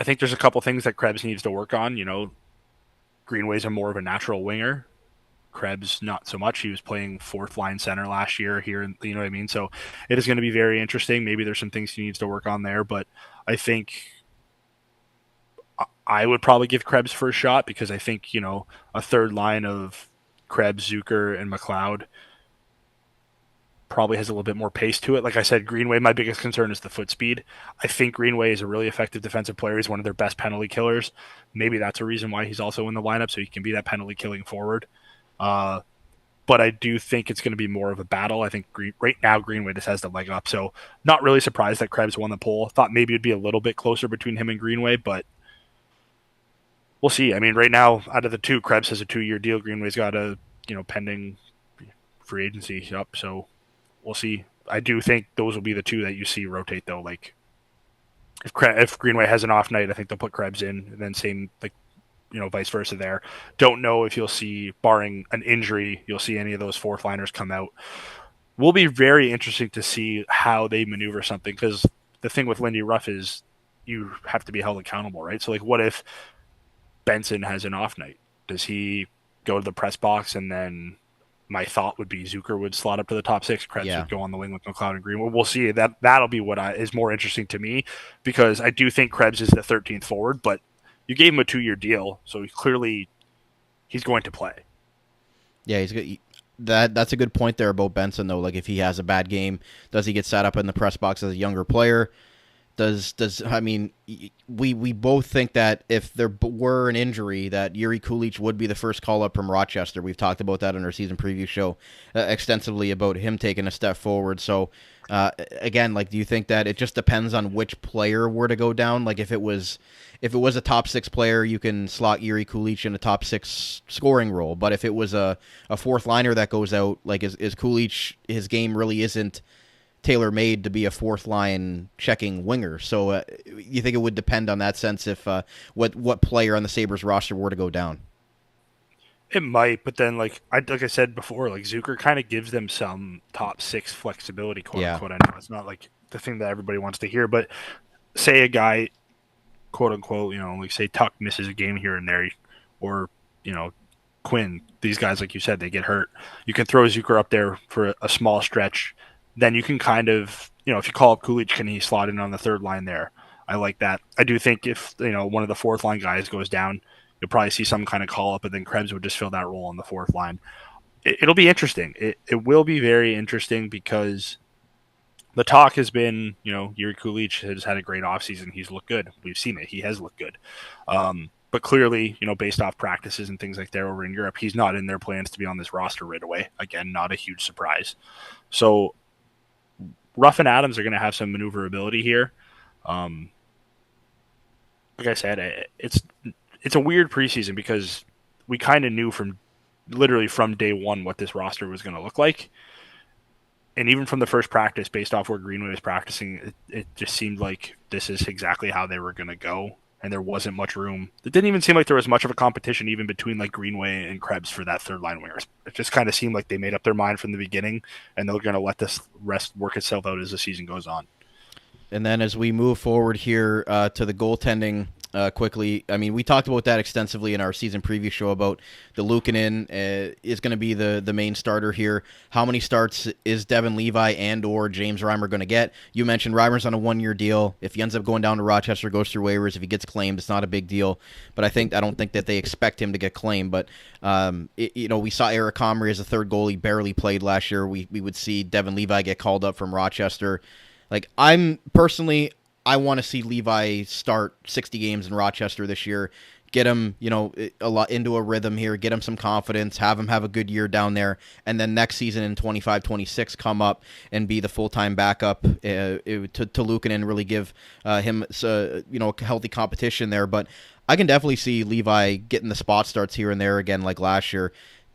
think there's a couple things that Krebs needs to work on. Greenway's a more of a natural winger. Krebs not so much. He was playing fourth line center last year here, you know what I mean? So it is going to be very interesting. Maybe there's some things he needs to work on there, but I think I would probably give Krebs first shot because I think, a third line of Krebs, Zucker, and McLeod probably has a little bit more pace to it. Like I said, Greenway, my biggest concern is the foot speed. I think Greenway is a really effective defensive player. He's one of their best penalty killers. Maybe that's a reason why he's also in the lineup, so he can be that penalty killing forward. But I do think it's going to be more of a battle. I think right now Greenway just has the leg up. So not really surprised that Krebs won the poll. Thought maybe it'd be a little bit closer between him and Greenway, but we'll see. I mean, right now, out of the two, Krebs has a 2-year deal. Greenway's got a, pending free agency up. So we'll see. I do think those will be the two that you see rotate, though. Like, if Greenway has an off night, I think they'll put Krebs in, and then same, vice versa there. Don't know if you'll see, barring an injury, you'll see any of those fourth liners come out. Will be very interesting to see how they maneuver something, because the thing with Lindy Ruff is you have to be held accountable, right? So, what if Benson has an off night? Does he go to the press box, and then my thought would be Zucker would slot up to the top 6, Krebs would go on the wing with McLeod and Green. We'll see. That'll be what is more interesting to me, because I do think Krebs is the 13th forward, but you gave him a 2-year deal, so he's going to play. Yeah, he's good. That's a good point there about Benson, though. Like, if he has a bad game, does he get sat up in the press box as a younger player? We both think that if there were an injury, that Yuri Kulich would be the first call up from Rochester. We've talked about that in our season preview show extensively about him taking a step forward. So again, do you think that it just depends on which player were to go down? Like, if it was a top 6 player, you can slot Yuri Kulich in a top 6 scoring role. But if it was a fourth liner that goes out, is Kulich, his game really isn't tailor-made to be a fourth line checking winger. So you think it would depend on that sense if what player on the Sabres roster were to go down? It might, but then like I said before, Zucker kind of gives them some top 6 flexibility, quote unquote. I know it's not like the thing that everybody wants to hear, but say a guy, quote unquote, say Tuck misses a game here and there, or Quinn, these guys, like you said, they get hurt. You can throw Zucker up there for a small stretch. Then you can kind of, if you call up Kulich, can he slot in on the third line there? I like that. I do think if, one of the fourth line guys goes down, you'll probably see some kind of call up, and then Krebs would just fill that role on the fourth line. It'll be interesting. It will be very interesting, because the talk has been, Yuri Kulich has had a great offseason. He's looked good. We've seen it. He has looked good. But clearly, based off practices and things like that over in Europe, he's not in their plans to be on this roster right away. Again, not a huge surprise. So Ruff and Adams are going to have some maneuverability here. Like I said, it's a weird preseason, because we kind of knew from literally from day one what this roster was going to look like. And even from the first practice, based off where Greenway was practicing, it just seemed like this is exactly how they were going to go. And there wasn't much room. It didn't even seem like there was much of a competition even between like Greenway and Krebs for that third line wingers. It just kind of seemed like they made up their mind from the beginning, and they're going to let this rest work itself out as the season goes on. And then as we move forward here to the goaltending quickly, I mean, we talked about that extensively in our season preview show about the Luukkonen is going to be the main starter here. How many starts is Devin Levi and or James Reimer going to get? You mentioned Reimer's on a 1-year deal. If he ends up going down to Rochester, goes through waivers, if he gets claimed, it's not a big deal. But I don't think that they expect him to get claimed. But we saw Eric Comrie as a third goalie, barely played last year. We would see Devin Levi get called up from Rochester. Like, I want to see Levi start 60 games in Rochester this year, get him, a lot into a rhythm here, get him some confidence, have him have a good year down there, and then next season in 25-26 come up and be the full-time backup to Luukkonen and really give him healthy competition there. But I can definitely see Levi getting the spot starts here and there again like last year.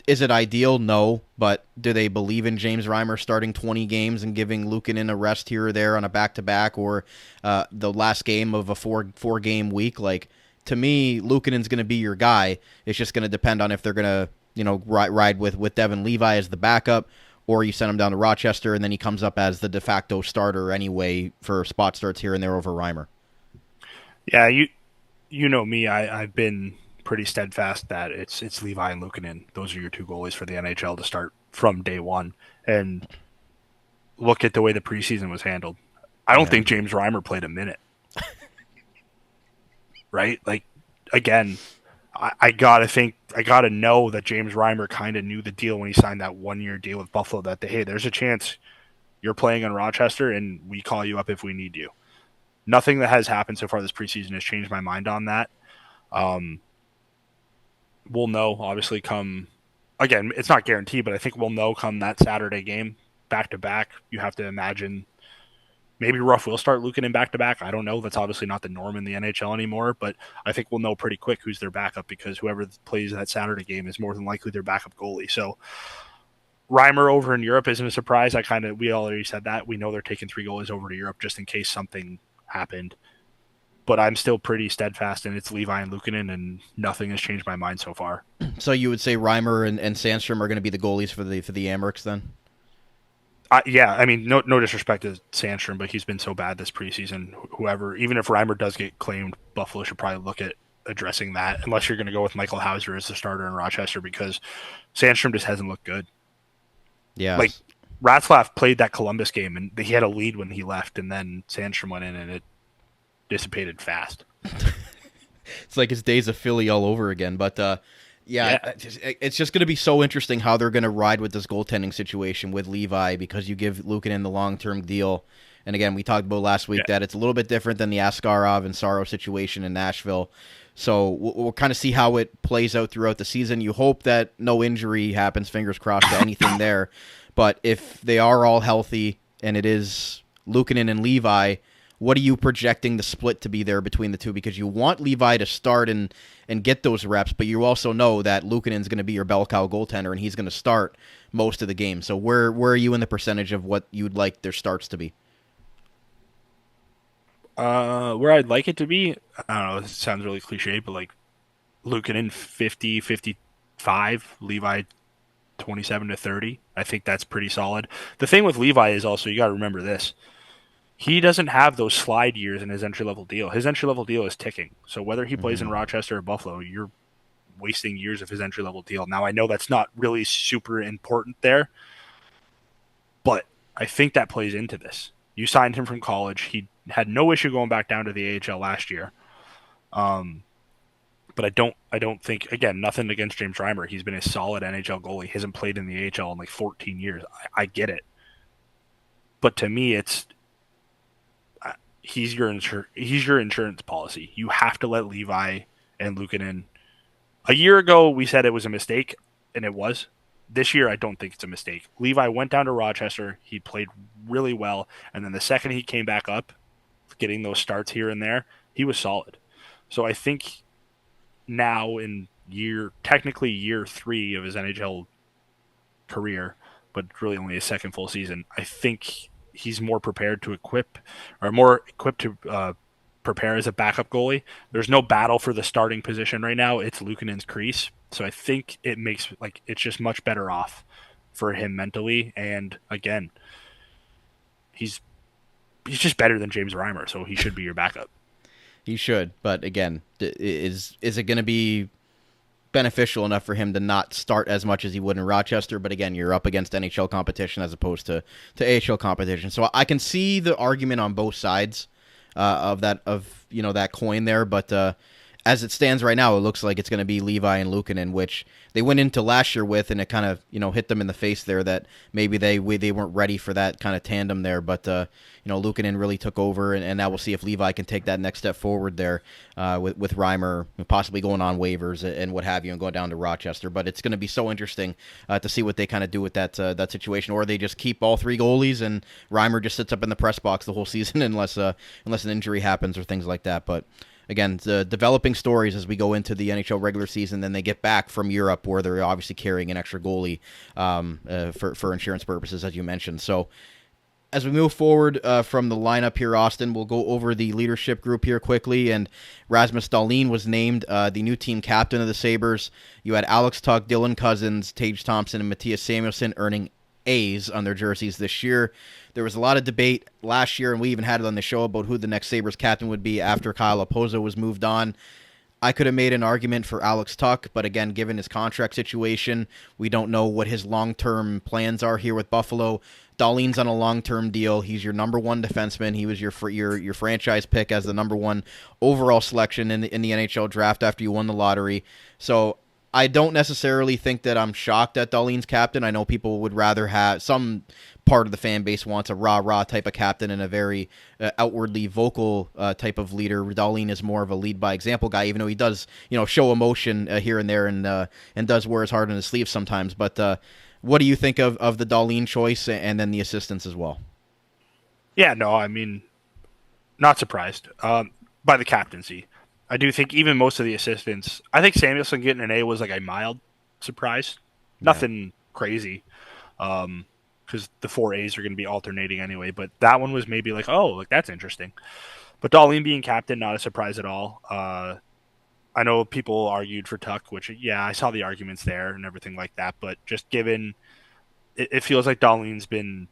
Is it ideal? No, but do they believe in James Reimer starting 20 games and giving Luukkonen a rest here or there on a back-to-back or the last game of a four-game week? Like, to me, Luukkonen's going to be your guy. It's just going to depend on if they're going to ride with Devin Levi as the backup, or you send him down to Rochester and then he comes up as the de facto starter anyway for spot starts here and there over Reimer. Yeah, you know me. I've been pretty steadfast that it's Levi and Luukkonen. Those are your two goalies for the NHL to start from day one. And look at the way the preseason was handled. I don't think James Reimer played a minute. Right? Like, again, I gotta know that James Reimer kind of knew the deal when he signed that 1-year deal with Buffalo, that hey, there's a chance you're playing in Rochester and we call you up if we need you. Nothing that has happened so far this preseason has changed my mind on that. We'll know, obviously, come... Again, it's not guaranteed, but I think we'll know come that Saturday game, back-to-back. You have to imagine maybe Ruff will start Luukkonen back-to-back. I don't know. That's obviously not the norm in the NHL anymore, but I think we'll know pretty quick who's their backup because whoever plays that Saturday game is more than likely their backup goalie. So Reimer over in Europe isn't a surprise. We already said that. We know they're taking 3 goalies over to Europe just in case something happened. But I'm still pretty steadfast, and it's Levi and Luukkonen, and nothing has changed my mind so far. So you would say Reimer and Sandstrom are going to be the goalies for the Amerks then? Yeah, I mean, no disrespect to Sandstrom, but he's been so bad this preseason. Even if Reimer does get claimed, Buffalo should probably look at addressing that, unless you're going to go with Michael Hauser as the starter in Rochester, because Sandstrom just hasn't looked good. Yeah. Like, Ratzlaff played that Columbus game, and he had a lead when he left, and then Sandstrom went in, and it dissipated fast. It's like his days of Philly all over again. But it's just going to be so interesting how they're going to ride with this goaltending situation with Levi, because you give Luukkonen the long-term deal. And again, we talked about last week that it's a little bit different than the Askarov and Saro situation in Nashville. So we'll kind of see how it plays out throughout the season. You hope that no injury happens, fingers crossed, to anything there. But if they are all healthy and it is Luukkonen and Levi, what are you projecting the split to be there between the two? Because you want Levi to start and get those reps, but you also know that Luukkonen's going to be your bell cow goaltender, and he's going to start most of the game. So where are you in the percentage of what you'd like their starts to be? Where I'd like it to be, I don't know, it sounds really cliche, but like Luukkonen 50, 55, Levi 27 to 30. I think that's pretty solid. The thing with Levi is also, you got to remember this. He doesn't have those slide years in his entry-level deal. His entry-level deal is ticking. So whether he plays in Rochester or Buffalo, you're wasting years of his entry-level deal. Now, I know that's not really super important there, but I think that plays into this. You signed him from college. He had no issue going back down to the AHL last year. But I don't think, again, nothing against James Reimer. He's been a solid NHL goalie. He hasn't played in the AHL in like 14 years. I get it. But to me, he's your insurance policy. You have to let Levi and Luukkonen. A year ago, we said it was a mistake, and it was. This year, I don't think it's a mistake. Levi went down to Rochester. He played really well, and then the second he came back up, getting those starts here and there, he was solid. So I think now in technically year 3 of his NHL career, but really only his second full season. I think he's more prepared to more equipped to prepare as a backup goalie. There's no battle for the starting position right now. It's Luukkonen's crease. So I think it's just much better off for him mentally. And again, he's just better than James Reimer, so he should be your backup. He should, but again, is it going to be beneficial enough for him to not start as much as he would in Rochester? But again, you're up against NHL competition as opposed to AHL competition, so I can see the argument on both sides of that coin there. But as it stands right now, it looks like it's going to be Levi and Luukkonen, which they went into last year with, and it kind of hit them in the face there that maybe they weren't ready for that kind of tandem there. But Luukkonen really took over, and now we'll see if Levi can take that next step forward there with Reimer possibly going on waivers and what have you, and going down to Rochester. But it's going to be so interesting to see what they kind of do with that situation, or they just keep all 3 goalies and Reimer just sits up in the press box the whole season unless an injury happens or things like that. But again, the developing stories as we go into the NHL regular season, then they get back from Europe where they're obviously carrying an extra goalie for insurance purposes, as you mentioned. So as we move forward from the lineup here, Austin, we'll go over the leadership group here quickly. And Rasmus Dahlin was named the new team captain of the Sabres. You had Alex Tuch, Dylan Cousins, Tage Thompson, and Matthias Samuelsson earning A's on their jerseys this year. There was a lot of debate last year, and we even had it on the show about who the next Sabres captain would be after Kyle Okposo was moved on. I could have made an argument for Alex Tuch, but again, given his contract situation, we don't know what his long-term plans are here with Buffalo. Dahlin's on a long-term deal. He's your number 1 defenseman. He was your franchise pick as the number 1 overall selection in the NHL draft after you won the lottery. So I don't necessarily think that I'm shocked that Dahlin's captain. I know people would rather have some part of the fan base wants a rah-rah type of captain and a very outwardly vocal type of leader. Dahlin is more of a lead-by-example guy, even though he does show emotion here and there and does wear his heart on his sleeve sometimes. But what do you think of the Dahlin choice and then the assistants as well? Yeah, no, I mean, not surprised by the captaincy. I do think even most of the assistants, I think Samuelsson getting an A was like a mild surprise. Yeah. Nothing crazy. Because the 4 A's are going to be alternating anyway. But that one was maybe like, oh, that's interesting. But Dahlin being captain, not a surprise at all. I know people argued for Tuch, which, yeah, I saw the arguments there and everything like that. But just given, it feels like Dahlin's been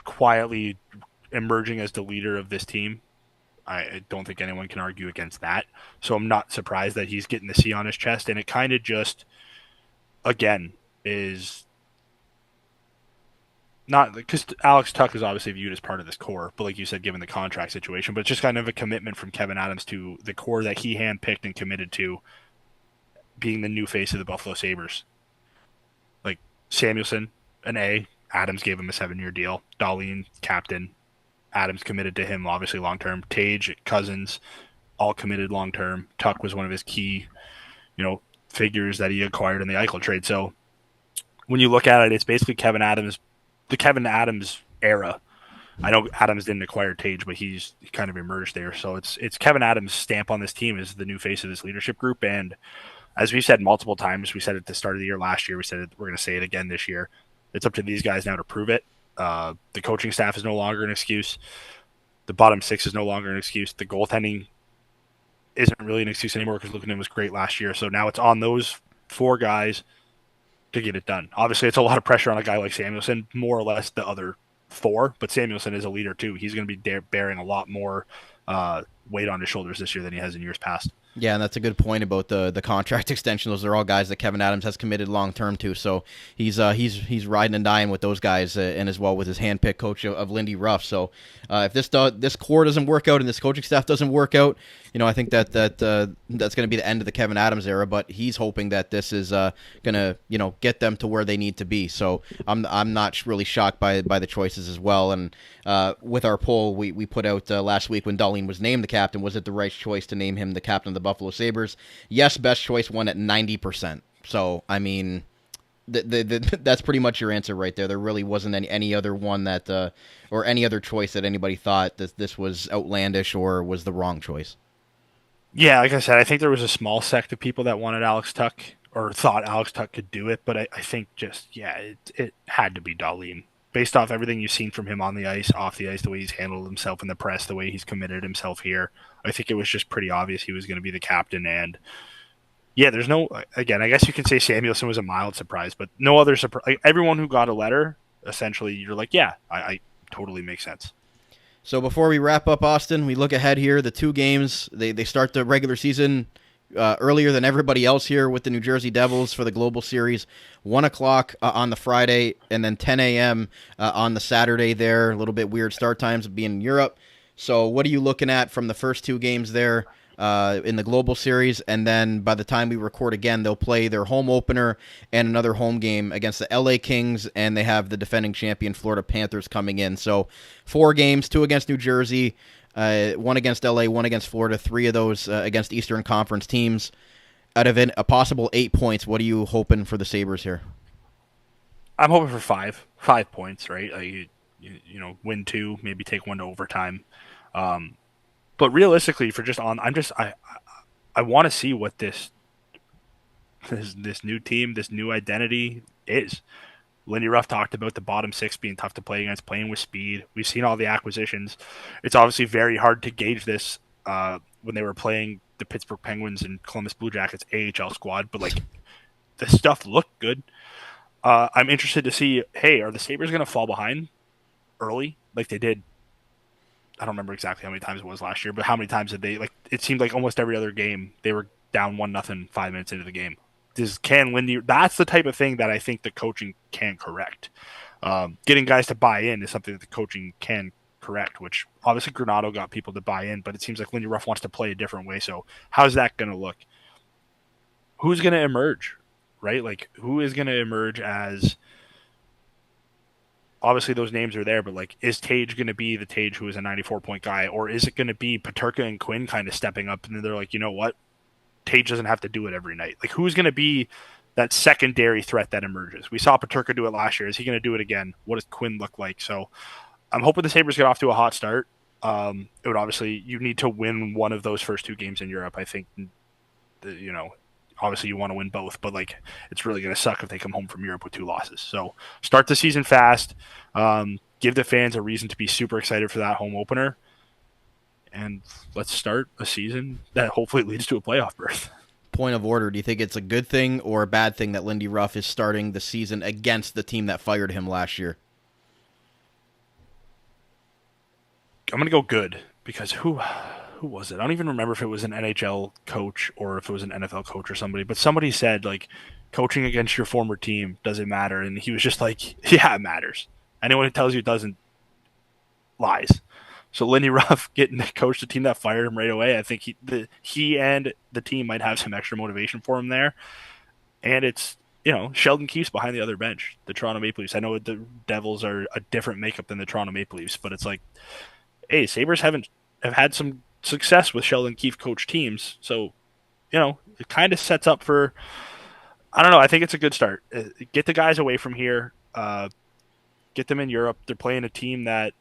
quietly emerging as the leader of this team. I don't think anyone can argue against that. So I'm not surprised that he's getting the C on his chest. And it kind of just, again, is not because Alex Tuch is obviously viewed as part of this core, but like you said, given the contract situation, but it's just kind of a commitment from Kevin Adams to the core that he handpicked and committed to being the new face of the Buffalo Sabres. Like Samuelsson, an A, Adams gave him a 7-year deal. Dahlin, captain, Adams committed to him, obviously long-term. Tage, Cousins, all committed long-term. Tuch was one of his key, figures that he acquired in the Eichel trade. So when you look at it, it's basically the Kevin Adams era. I know Adams didn't acquire Tage, but he kind of emerged there. So it's Kevin Adams' stamp on this team as the new face of this leadership group. And as we've said multiple times, we said it at the start of the year last year, we said it, we're going to say it again this year. It's up to these guys now to prove it. The coaching staff is no longer an excuse. The bottom 6 is no longer an excuse. The goaltending isn't really an excuse anymore because Luukkonen was great last year. So now it's on those 4 guys to get it done. Obviously, it's a lot of pressure on a guy like Samuelsson, more or less the other 4, but Samuelsson is a leader too. He's going to be bearing a lot more weight on his shoulders this year than he has in years past. Yeah, and that's a good point about the contract extension. Those are all guys that Kevin Adams has committed long term to. So he's riding and dying with those guys, and as well with his handpicked coach of Lindy Ruff. So if this core doesn't work out and this coaching staff doesn't work out, I think that's going to be the end of the Kevin Adams era. But he's hoping that this is going to get them to where they need to be. So I'm not really shocked by the choices as well. And with our poll we put out last week when Dahlin was named the captain, was it the right choice to name him the captain of the Buffalo Sabres? Yes, best choice won at 90%. So, I mean, that's pretty much your answer right there. There really wasn't any other one that, or any other choice that anybody thought that this was outlandish or was the wrong choice. Yeah, like I said, I think there was a small sect of people that wanted Alex Tuck or thought Alex Tuck could do it, but I think it had to be Dahlin. Based off everything you've seen from him on the ice, off the ice, the way he's handled himself in the press, the way he's committed himself here, I think it was just pretty obvious he was going to be the captain. And yeah, there's no, again, I guess you can say Samuelson was a mild surprise, but no other surprise. Like, everyone who got a letter, essentially, you're like, yeah, I totally makes sense. So before we wrap up, Austin, we look ahead here. The two games, they start the regular season earlier than everybody else here with the New Jersey Devils for the Global Series. 1 o'clock on the Friday, and then 10 a.m. On the Saturday there. A little bit weird start times being in Europe. So what are you looking at from the first two games there in the Global Series? And then by the time we record again, they'll play their home opener and another home game against the LA Kings, and they have the defending champion Florida Panthers coming in. So 4 games, 2 against New Jersey, 1 against LA, 1 against Florida, 3 of those against Eastern Conference teams. Out of a possible 8 points, what are you hoping for the Sabres here? I'm hoping for 5 points, right? Win 2, maybe take 1 to overtime. But realistically, I want to see what this new team, this new identity is. Lindy Ruff talked about the bottom 6 being tough to play against, playing with speed. We've seen all the acquisitions. It's obviously very hard to gauge this when they were playing the Pittsburgh Penguins and Columbus Blue Jackets AHL squad, but like the stuff looked good. I'm interested to see, hey, are the Sabres going to fall behind early like they did? I don't remember exactly how many times it was last year, but how many times did they, like, it seemed like almost every other game they were down 1-0 5 minutes into the game. That's the type of thing that I think the coaching can correct. Getting guys to buy in is something that the coaching can correct, which obviously Granato got people to buy in, but it seems like Lindy Ruff wants to play a different way. So how's that going to look? Who's going to emerge, right? Like, who is going to emerge as, obviously those names are there, but like, is Tage going to be the Tage who is a 94-point guy, or is it going to be Peterka and Quinn kind of stepping up and they're like, you know what? Tage doesn't have to do it every night. Like, who's going to be that secondary threat that emerges? We saw Peterka do it last year. Is he going to do it again? What does Quinn look like? So I'm hoping the Sabres get off to a hot start. It would obviously, you need to win one of those first 2 games in Europe. I think, obviously you want to win both, but like, it's really going to suck if they come home from Europe with 2 losses. So start the season fast. Give the fans a reason to be super excited for that home opener. And let's start a season that hopefully leads to a playoff berth. Point of order, do you think it's a good thing or a bad thing that Lindy Ruff is starting the season against the team that fired him last year? I'm going to go good, because who was it? I don't even remember if it was an NHL coach or if it was an NFL coach or somebody, but somebody said, like, coaching against your former team doesn't matter. And he was just like, yeah, it matters. Anyone who tells you it doesn't lies. So Lindy Ruff getting to coach the team that fired him right away, I think he and the team might have some extra motivation for him there. And it's, Sheldon Keefe's behind the other bench, the Toronto Maple Leafs. I know the Devils are a different makeup than the Toronto Maple Leafs, but it's like, hey, Sabres have had some success with Sheldon Keefe coach teams. So, it kind of sets up for, I don't know, I think it's a good start. Get the guys away from here. Get them in Europe. They're playing a team that,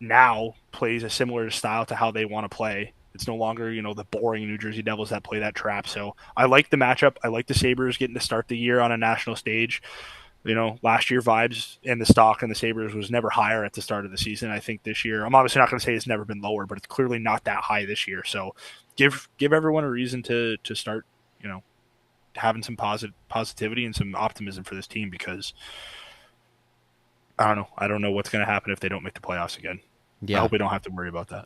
now plays a similar style to how they want to play. It's no longer, the boring New Jersey Devils that play that trap. So I like the matchup. I like the Sabres getting to start the year on a national stage. Last year vibes and the stock and the Sabres was never higher at the start of the season. I think this year, I'm obviously not going to say it's never been lower, but it's clearly not that high this year. So give everyone a reason to start, having some positivity and some optimism for this team, because I don't know what's going to happen if they don't make the playoffs again. Yeah. I hope we don't have to worry about that.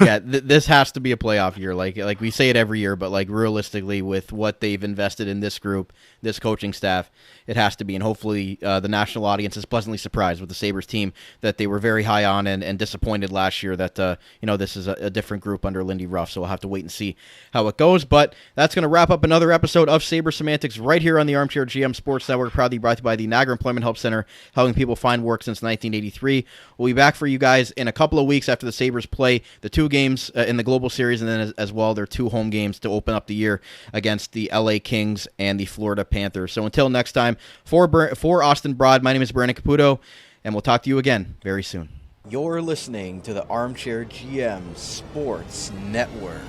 Yeah, this has to be a playoff year. Like we say it every year, but like realistically, with what they've invested in this group, this coaching staff, it has to be. And hopefully the national audience is pleasantly surprised with the Sabres team that they were very high on and disappointed last year that, this is a different group under Lindy Ruff. So we'll have to wait and see how it goes. But that's going to wrap up another episode of Sabres Semantics right here on the Armchair GM Sports Network, proudly brought to you by the Niagara Employment Help Centre, helping people find work since 1983. We'll be back for you guys in a couple of weeks after the Sabres play the 2 games in the Global Series, and then as well their 2 home games to open up the year against the LA Kings and the Florida Panthers. So until next time, for Austin Broad, my name is Brandon Caputo, and we'll talk to you again very soon. You're listening to the Armchair GM Sports Network.